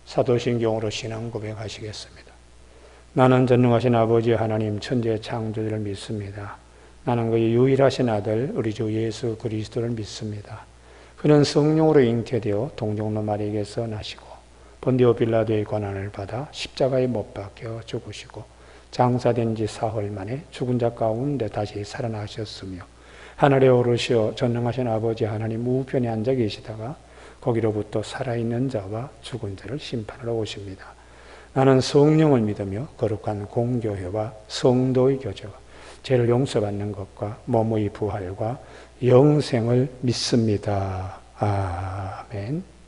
사도신경으로 신앙 고백하시겠습니다. 나는 전능하신 아버지 하나님 천지의 창조주를 믿습니다. 나는 그의 유일하신 아들 우리 주 예수 그리스도를 믿습니다. 그는 성령으로 잉태되어 동정노 마리에게서 나시고 본디오 빌라도의 고난을 받아 십자가에 못 박혀 죽으시고 장사된 지 사흘 만에 죽은 자 가운데 다시 살아나셨으며 하늘에 오르시어 전능하신 아버지 하나님 우편에 앉아 계시다가 거기로부터 살아있는 자와 죽은 자를 심판하러 오십니다. 나는 성령을 믿으며 거룩한 공교회와 성도의 교제와 죄를 용서받는 것과 몸의 부활과 영생을 믿습니다. 아멘.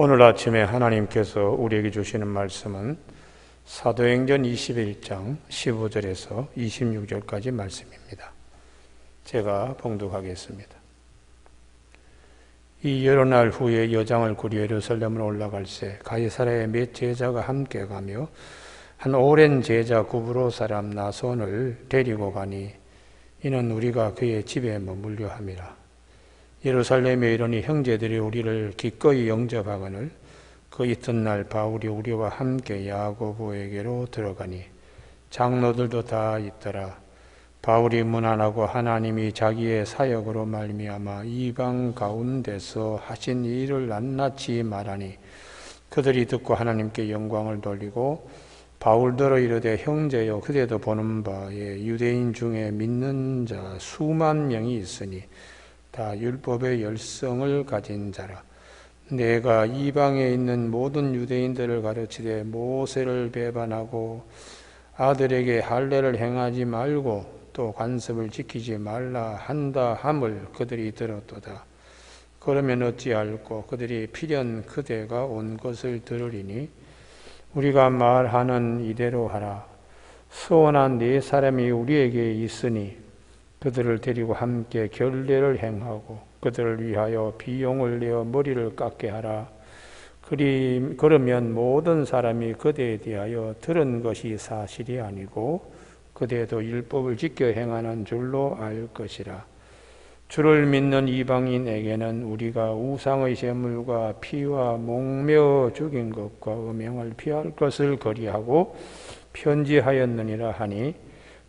오늘 아침에 하나님께서 우리에게 주시는 말씀은 사도행전 21장 15절에서 26절까지 말씀입니다. 제가 봉독하겠습니다. 이 여러 날 후에 여장을 꾸려 예루살렘으로 올라갈새 가이사랴의 몇 제자가 함께 가며 한 오랜 제자 구브로 사람 나손을 데리고 가니 이는 우리가 그의 집에 머물려 함이라. 예루살렘에 이르니 형제들이 우리를 기꺼이 영접하거늘 그 이튿날 바울이 우리와 함께 야고보에게로 들어가니 장로들도 다 있더라. 바울이 문안하고 하나님이 자기의 사역으로 말미암아 이방 가운데서 하신 일을 낱낱이 말하니 그들이 듣고 하나님께 영광을 돌리고 바울더러 이르되 형제여 그대도 보는 바에 유대인 중에 믿는 자 수만 명이 있으니 다 율법의 열성을 가진 자라. 내가 이방에 있는 모든 유대인들을 가르치되 모세를 배반하고 아들에게 할례를 행하지 말고 또 관습을 지키지 말라 한다 함을 그들이 들었도다. 그러면 어찌할꼬 그들이 필연 그대가 온 것을 들으리니 우리가 말하는 이대로 하라. 소원한 네 사람이 우리에게 있으니 그들을 데리고 함께 결례를 행하고 그들을 위하여 비용을 내어 머리를 깎게 하라. 그러면 모든 사람이 그대에 대하여 들은 것이 사실이 아니고 그대도 율법을 지켜 행하는 줄로 알 것이라. 주를 믿는 이방인에게는 우리가 우상의 제물과 피와 목매어 죽인 것과 음행을 피할 것을 거리하고 편지하였느니라 하니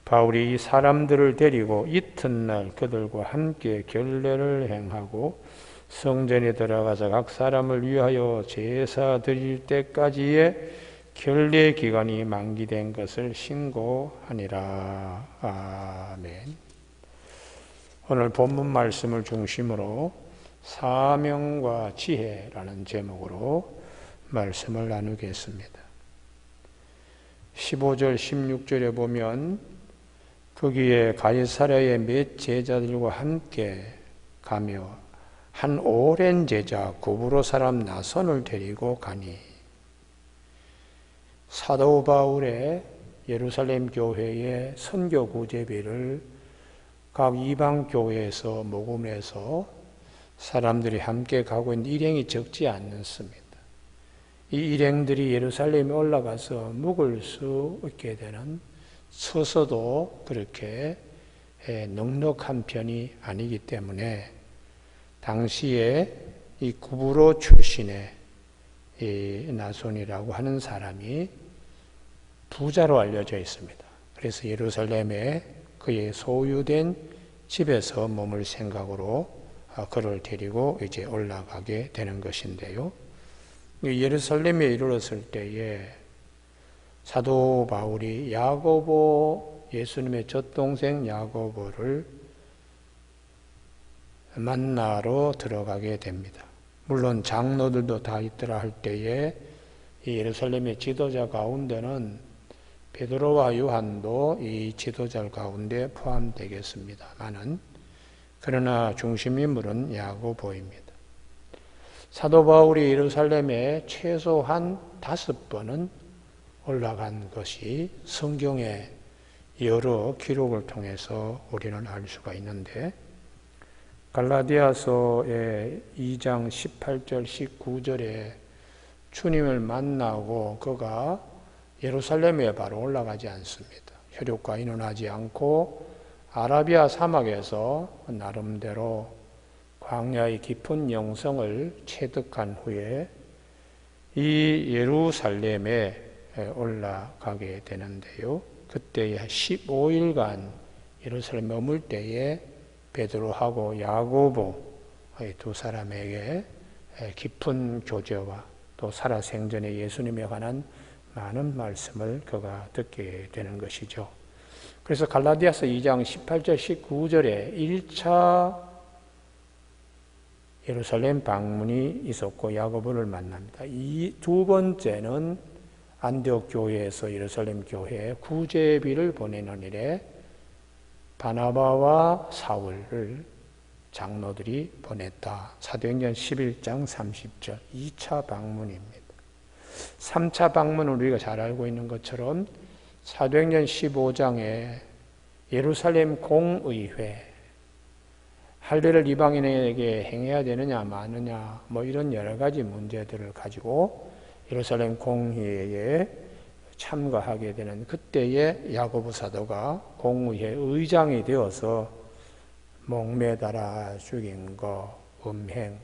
바울이 이 사람들을 데리고 이튿날 그들과 함께 결례를 행하고 성전에 들어가서 각 사람을 위하여 제사 드릴 때까지의 결례 기간이 만기된 것을 신고하니라. 아멘. 오늘 본문 말씀을 중심으로 사명과 지혜라는 제목으로 말씀을 나누겠습니다. 15절 16절에 보면 거기에 가이사랴의 몇 제자들과 함께 가며 한 오랜 제자 구브로 사람 나손을 데리고 가니, 사도 바울의 예루살렘 교회의 선교 구제비를 각 이방 교회에서 모금해서 사람들이 함께 가고 있는 일행이 적지 않습니다. 이 일행들이 예루살렘에 올라가서 묵을 수 있게 되는, 서서도 그렇게 넉넉한 편이 아니기 때문에 당시에 이 구브로 출신의 이 나손이라고 하는 사람이 부자로 알려져 있습니다. 그래서 예루살렘에 그의 소유된 집에서 머물 생각으로 그를 데리고 이제 올라가게 되는 것인데요. 예루살렘에 이르렀을 때에 사도 바울이 야고보, 예수님의 젖동생 야고보를 만나러 들어가게 됩니다. 물론 장로들도 다 있더라 할 때에 이 예루살렘의 지도자 가운데는 베드로와 요한도 이 지도자 가운데 포함되겠습니다만은, 그러나 중심 인물은 야고보입니다. 사도 바울이 예루살렘에 최소한 5번은 올라간 것이 성경의 여러 기록을 통해서 우리는 알 수가 있는데, 갈라디아서의 2장 18절 19절에 주님을 만나고 그가 예루살렘에 바로 올라가지 않습니다. 혈육과 인원하지 않고 아라비아 사막에서 나름대로 광야의 깊은 영성을 체득한 후에 이 예루살렘에 올라가게 되는데요. 그때 15일간 예루살렘에 머물 때에 베드로하고 야고보 두 사람에게 깊은 교제와 또 살아생전에 예수님에 관한 많은 말씀을 그가 듣게 되는 것이죠. 그래서 갈라디아서 2장 18절 19절에 1차 예루살렘 방문이 있었고 야고보를 만납니다. 이 두 번째는 안디옥 교회에서 예루살렘 교회에 구제비를 보내는 일에 바나바와 사울을 장로들이 보냈다. 사도행전 11장 30절 2차 방문입니다. 3차 방문은 우리가 잘 알고 있는 것처럼 사도행전 15장에 예루살렘 공의회, 할례를 이방인에게 행해야 되느냐 마느냐 뭐 이런 여러 가지 문제들을 가지고 예루살렘 공의회에 참가하게 되는 그때에 야고보 사도가 공의회 의장이 되어서 목매달아 죽인 거, 음행,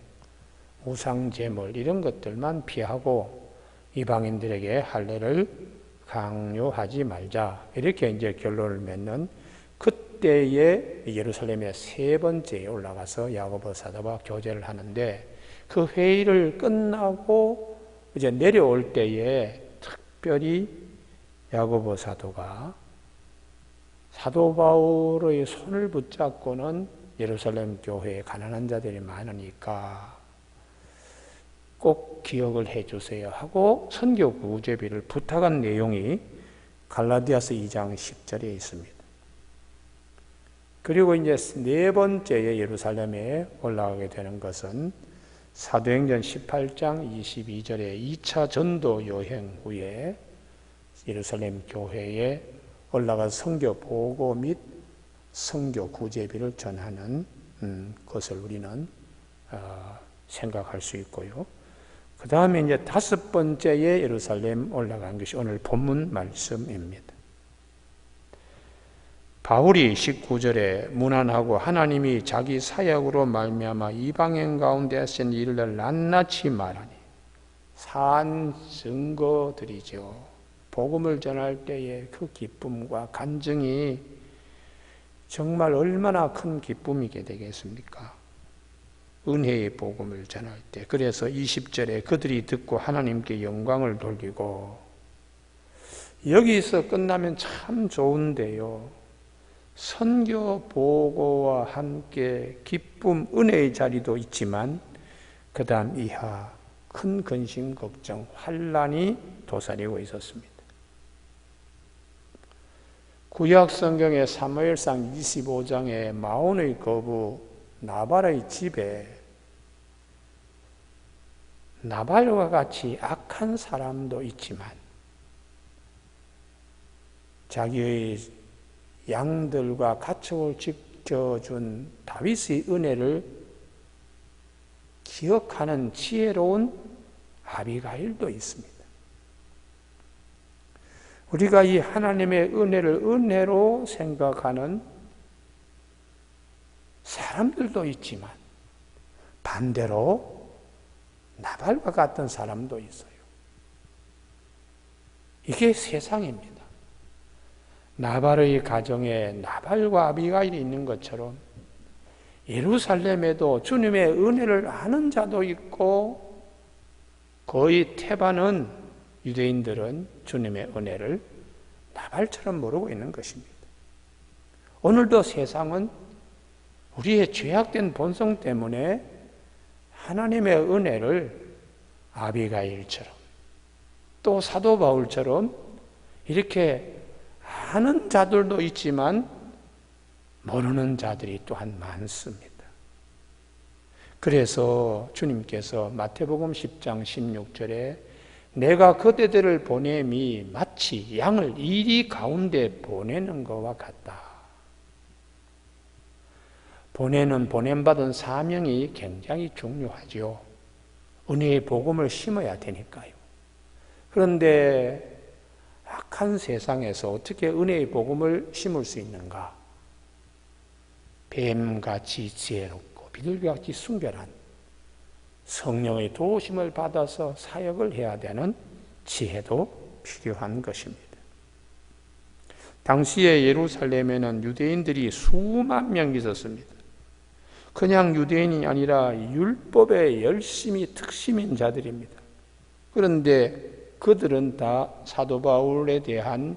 우상제물 이런 것들만 피하고 이방인들에게 할례를 강요하지 말자, 이렇게 이제 결론을 맺는 그때에 예루살렘에 세 번째에 올라가서 야고보 사도와 교제를 하는데, 그 회의를 끝나고 이제 내려올 때에 특별히 야고보 사도가 사도 바울의 손을 붙잡고는 예루살렘 교회에 가난한 자들이 많으니까 꼭 기억을 해주세요 하고 선교 구제비를 부탁한 내용이 갈라디아서 2장 10절에 있습니다. 그리고 이제 네 번째에 예루살렘에 올라가게 되는 것은 사도행전 18장 22절에 2차 전도 여행 후에 예루살렘 교회에 올라가 선교 보고 및 선교 구제비를 전하는 것을 우리는 생각할 수 있고요. 그 다음에 이제 다섯 번째에 예루살렘 올라간 것이 오늘 본문 말씀입니다. 바울이 19절에 문안하고 하나님이 자기 사역으로 말미암아 이방인 가운데 하신 일을 낱낱이 말하니 산 증거들이죠. 복음을 전할 때의 그 기쁨과 간증이 정말 얼마나 큰 기쁨이게 되겠습니까? 은혜의 복음을 전할 때. 그래서 20절에 그들이 듣고 하나님께 영광을 돌리고, 여기서 끝나면 참 좋은데요. 선교 보고와 함께 기쁨, 은혜의 자리도 있지만 그 다음 이하 큰 근심, 걱정, 환난이 도사리고 있었습니다. 구약 성경의 사무엘상 25장에 마온의 거부 나발의 집에 나발과 같이 악한 사람도 있지만 자기의 양들과 가축을 지켜준 다윗의 은혜를 기억하는 지혜로운 아비가일도 있습니다. 우리가 이 하나님의 은혜를 은혜로 생각하는 사람들도 있지만 반대로 나발과 같은 사람도 있어요. 이게 세상입니다. 나발의 가정에 나발과 아비가일이 있는 것처럼 예루살렘에도 주님의 은혜를 아는 자도 있고 거의 태반은 유대인들은 주님의 은혜를 나발처럼 모르고 있는 것입니다. 오늘도 세상은 우리의 죄악된 본성 때문에 하나님의 은혜를 아비가일처럼 또 사도 바울처럼 이렇게 아는 자들도 있지만 모르는 자들이 또한 많습니다. 그래서 주님께서 마태복음 10장 16절에 내가 그대들을 보냄이 마치 양을 이리 가운데 보내는 것과 같다. 보냄받은 사명이 굉장히 중요하죠. 은혜의 복음을 심어야 되니까요. 그런데 악한 세상에서 어떻게 은혜의 복음을 심을 수 있는가? 뱀같이 지혜롭고 비둘기같이 순결한 성령의 도우심을 받아서 사역을 해야 되는 지혜도 필요한 것입니다. 당시에 예루살렘에는 유대인들이 수만 명 있었습니다. 그냥 유대인이 아니라 율법에 열심히 특심인 자들입니다. 그런데 그들은 다 사도 바울에 대한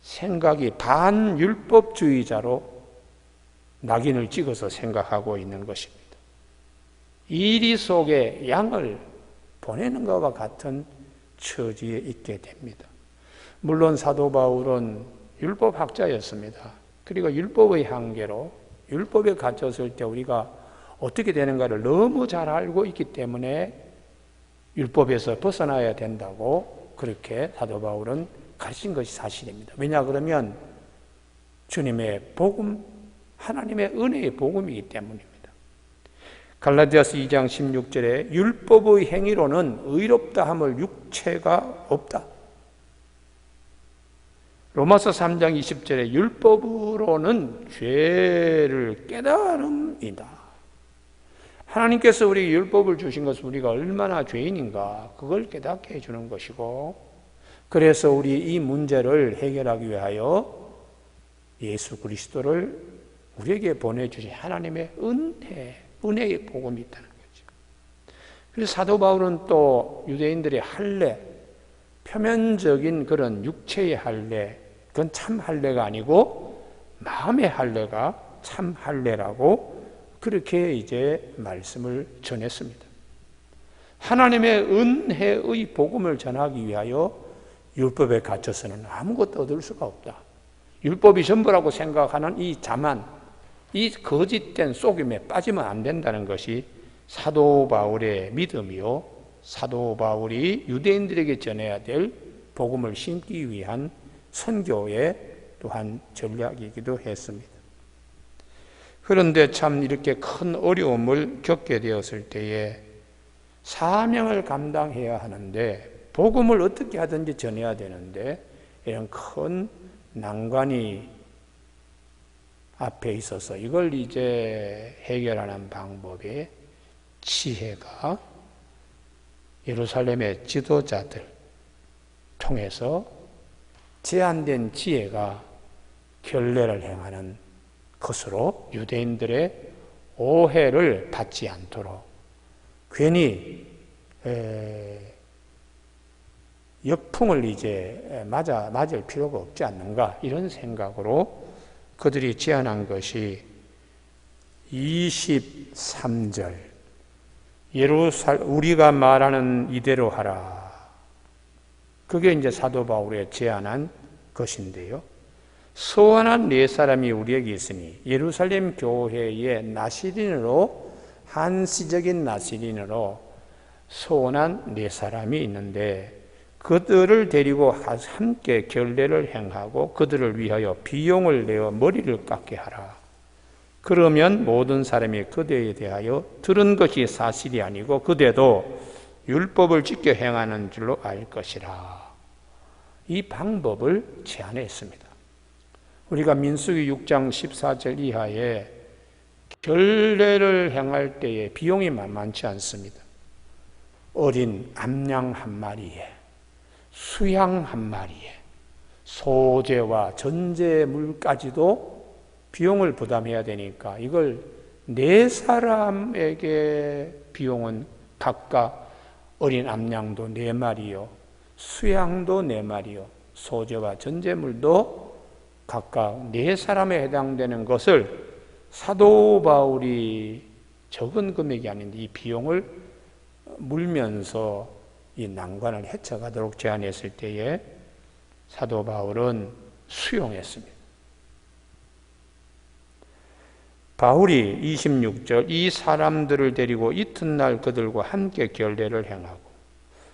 생각이 반율법주의자로 낙인을 찍어서 생각하고 있는 것입니다. 이리 속에 양을 보내는 것과 같은 처지에 있게 됩니다. 물론 사도 바울은 율법학자였습니다. 그리고 율법의 한계로 율법에 갇혔을 때 우리가 어떻게 되는가를 너무 잘 알고 있기 때문에 율법에서 벗어나야 된다고 그렇게 사도 바울은 가르친 것이 사실입니다. 왜냐 그러면 주님의 복음, 하나님의 은혜의 복음이기 때문입니다. 갈라디아서 2장 16절에 율법의 행위로는 의롭다 함을 육체가 없다. 로마서 3장 20절에 율법으로는 죄를 깨달음이다. 하나님께서 우리에게 율법을 주신 것은 우리가 얼마나 죄인인가 그걸 깨닫게 해주는 것이고, 그래서 우리 이 문제를 해결하기 위하여 예수 그리스도를 우리에게 보내주신 하나님의 은혜의 복음이 있다는 거죠. 그래서 사도 바울은 또 유대인들의 할례, 표면적인 그런 육체의 할례, 그건 참 할례가 아니고 마음의 할례가 참 할례라고 그렇게 이제 말씀을 전했습니다. 하나님의 은혜의 복음을 전하기 위하여 율법에 갇혀서는 아무것도 얻을 수가 없다. 율법이 전부라고 생각하는 이 자만, 이 거짓된 속임에 빠지면 안 된다는 것이 사도 바울의 믿음이요, 사도 바울이 유대인들에게 전해야 될 복음을 심기 위한 선교의 또한 전략이기도 했습니다. 그런데 참 이렇게 큰 어려움을 겪게 되었을 때에 사명을 감당해야 하는데, 복음을 어떻게 하든지 전해야 되는데, 이런 큰 난관이 앞에 있어서 이걸 이제 해결하는 방법의 지혜가 예루살렘의 지도자들 통해서 제한된 지혜가 결례를 행하는 것으로 유대인들의 오해를 받지 않도록 괜히 역풍을 이제 맞을 필요가 없지 않는가, 이런 생각으로 그들이 제안한 것이 23절 우리가 말하는 이대로 하라. 그게 이제 사도 바울의 제안한 것인데요. 소원한 네 사람이 우리에게 있으니 예루살렘 교회의 나시린으로, 한시적인 나시린으로 소원한 네 사람이 있는데, 그들을 데리고 함께 결례를 행하고 그들을 위하여 비용을 내어 머리를 깎게 하라. 그러면 모든 사람이 그대에 대하여 들은 것이 사실이 아니고 그대도 율법을 지켜 행하는 줄로 알 것이라. 이 방법을 제안했습니다. 우리가 민수기 6장 14절 이하에 결례를 행할 때에 비용이 만만치 않습니다. 어린 암양 한 마리에, 수양 한 마리에, 소재와 전제물까지도 비용을 부담해야 되니까 이걸 네 사람에게 비용은 각각 어린 암양도 4마리요, 수양도 4마리요, 소재와 전제물도 각각 4사람에 해당되는 것을 사도 바울이 적은 금액이 아닌데 이 비용을 물면서 이 난관을 헤쳐가도록 제안했을 때에 사도 바울은 수용했습니다. 바울이 26절 이 사람들을 데리고 이튿날 그들과 함께 결례를 행하고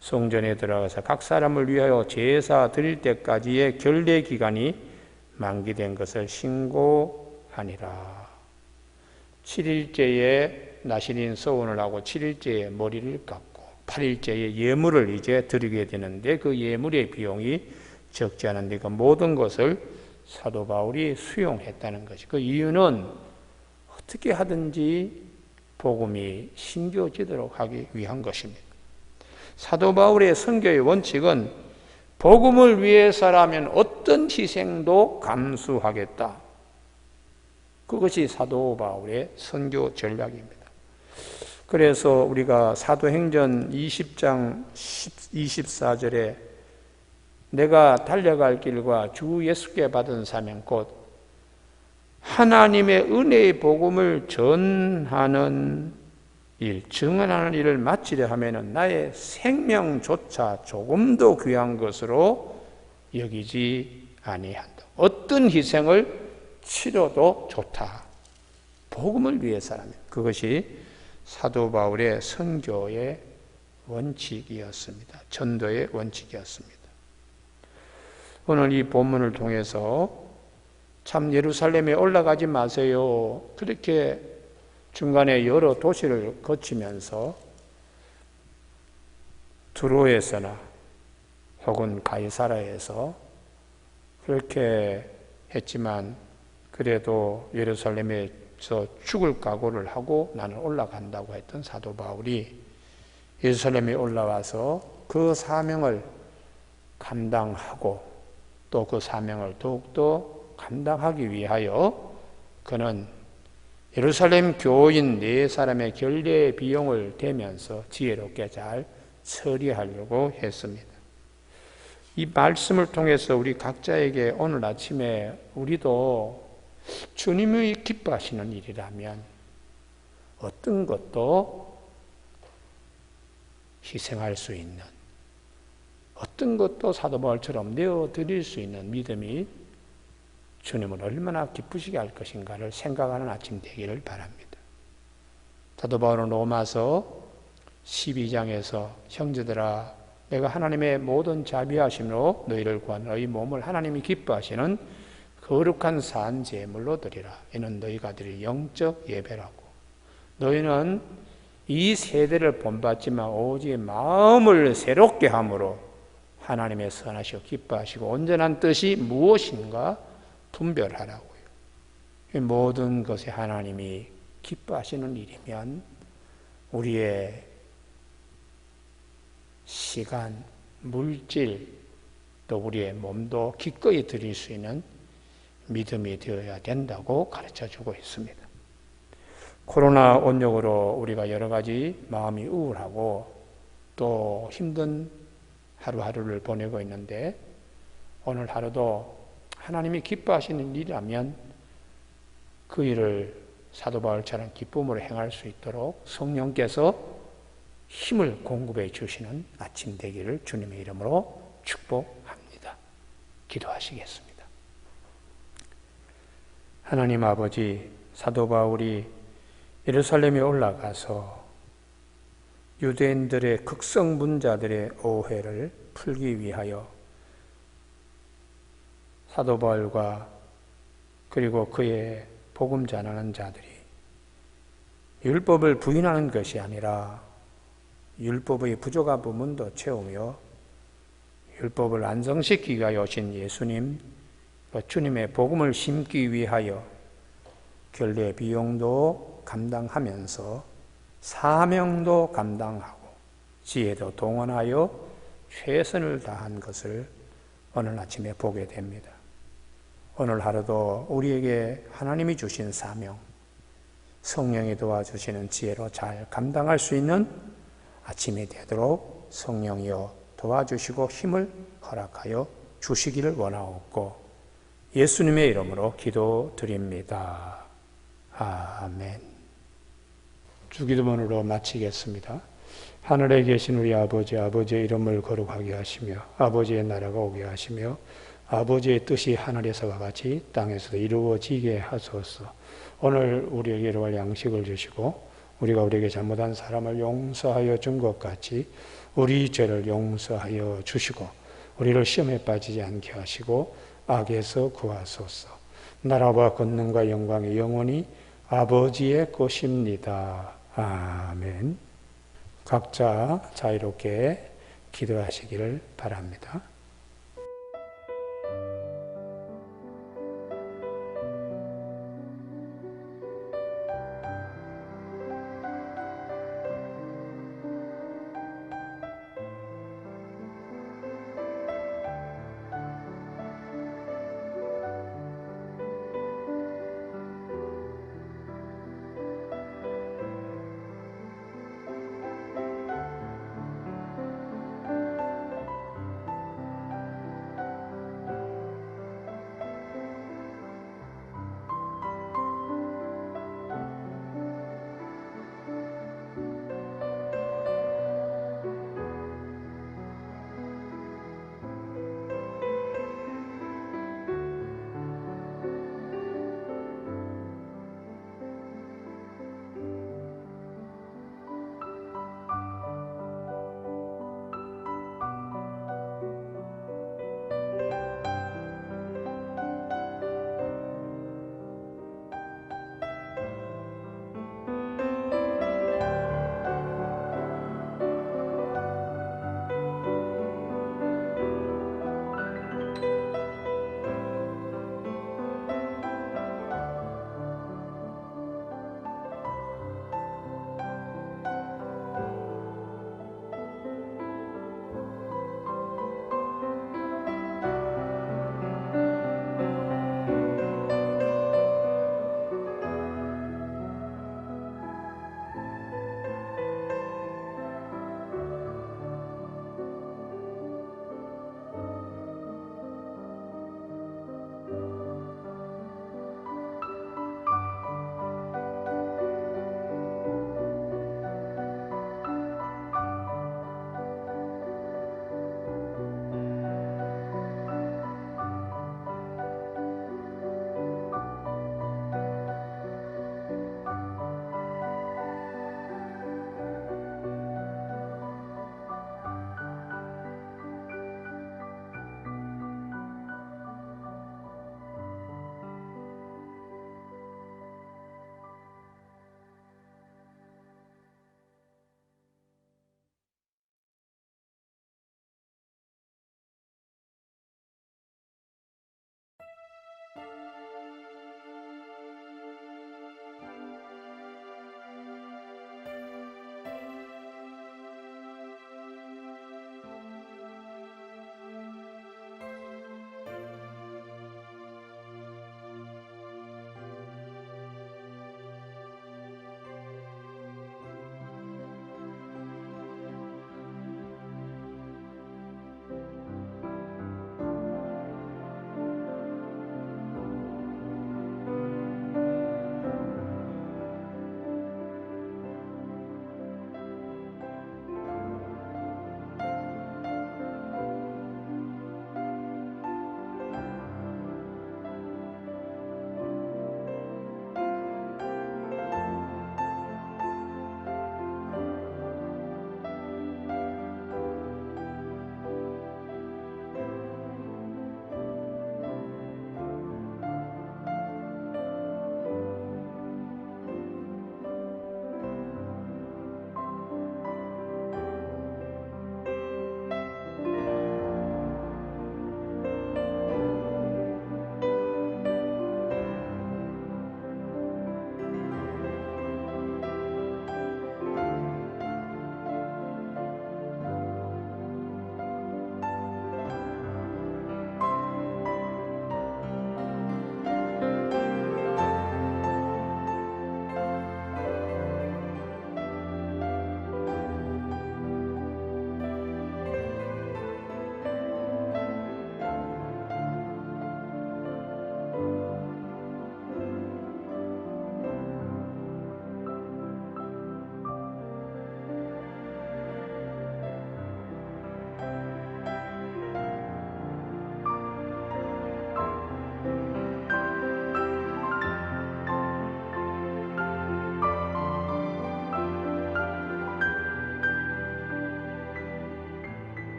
성전에 들어가서 각 사람을 위하여 제사 드릴 때까지의 결례 기간이 만기된 것을 신고하니라. 7일째에 나시린 서원을 하고 7일째에 머리를 깎고 8일째에 예물을 이제 드리게 되는데 그 예물의 비용이 적지 않은데 그 모든 것을 사도 바울이 수용했다는 것이, 그 이유는 어떻게 하든지 복음이 심겨지도록 하기 위한 것입니다. 사도 바울의 선교의 원칙은 복음을 위해서라면 어떤 희생도 감수하겠다. 그것이 사도 바울의 선교 전략입니다. 그래서 우리가 사도행전 20장 24절에 내가 달려갈 길과 주 예수께 받은 사명 곧 하나님의 은혜의 복음을 전하는 일, 증언하는 일을 마치려 하면은 나의 생명조차 조금도 귀한 것으로 여기지 아니한다. 어떤 희생을 치러도 좋다. 복음을 위해서라면. 그것이 사도 바울의 선교의 원칙이었습니다. 전도의 원칙이었습니다. 오늘 이 본문을 통해서 참 예루살렘에 올라가지 마세요. 그렇게 중간에 여러 도시를 거치면서 두로에서나 혹은 가이사라에서 그렇게 했지만 그래도 예루살렘에서 죽을 각오를 하고 나는 올라간다고 했던 사도 바울이 예루살렘에 올라와서 그 사명을 감당하고 또 그 사명을 더욱더 감당하기 위하여 그는 예루살렘 교인 4사람의 결례 비용을 대면서 지혜롭게 잘 처리하려고 했습니다. 이 말씀을 통해서 우리 각자에게 오늘 아침에 우리도 주님이 기뻐하시는 일이라면 어떤 것도 희생할 수 있는, 어떤 것도 사도 바울처럼 내어드릴 수 있는 믿음이 주님은 얼마나 기쁘시게 할 것인가를 생각하는 아침 되기를 바랍니다. 사도 바울은 로마서 12장에서 형제들아 내가 하나님의 모든 자비하심으로 너희를 구한 너희 몸을 하나님이 기뻐하시는 거룩한 산 제물로 드리라. 이는 너희가 드릴 영적 예배라고. 너희는 이 세대를 본받지만 오직 마음을 새롭게 함으로 하나님의 선하시고 기뻐하시고 온전한 뜻이 무엇인가 분별하라고요. 모든 것에 하나님이 기뻐하시는 일이면 우리의 시간, 물질, 또 우리의 몸도 기꺼이 드릴 수 있는 믿음이 되어야 된다고 가르쳐주고 있습니다. 코로나 온역으로 우리가 여러 가지 마음이 우울하고 또 힘든 하루하루를 보내고 있는데 오늘 하루도 하나님이 기뻐하시는 일이라면 그 일을 사도 바울처럼 기쁨으로 행할 수 있도록 성령께서 힘을 공급해 주시는 아침 되기를 주님의 이름으로 축복합니다. 기도하시겠습니다. 하나님 아버지, 사도 바울이 예루살렘에 올라가서 유대인들의 극성분자들의 오해를 풀기 위하여 사도 바울과 그리고 그의 복음 전하는 자들이 율법을 부인하는 것이 아니라 율법의 부족한 부분도 채우며 율법을 완성시키기 위하여 오신 예수님, 주님의 복음을 심기 위하여 결례 비용도 감당하면서 사명도 감당하고 지혜도 동원하여 최선을 다한 것을 오늘 아침에 보게 됩니다. 오늘 하루도 우리에게 하나님이 주신 사명, 성령이 도와주시는 지혜로 잘 감당할 수 있는 아침이 되도록 성령이여 도와주시고 힘을 허락하여 주시기를 원하옵고 예수님의 이름으로 기도드립니다. 아멘. 주기도문으로 마치겠습니다. 하늘에 계신 우리 아버지, 아버지의 이름을 거룩하게 하시며 아버지의 나라가 오게 하시며 아버지의 뜻이 하늘에서와 같이 땅에서도 이루어지게 하소서. 오늘 우리에게 일용할 양식을 주시고 우리가 우리에게 잘못한 사람을 용서하여 준 것 같이 우리 죄를 용서하여 주시고 우리를 시험에 빠지지 않게 하시고 악에서 구하소서. 나라와 권능과 영광이 영원히 아버지의 것입니다. 아멘. 각자 자유롭게 기도하시기를 바랍니다.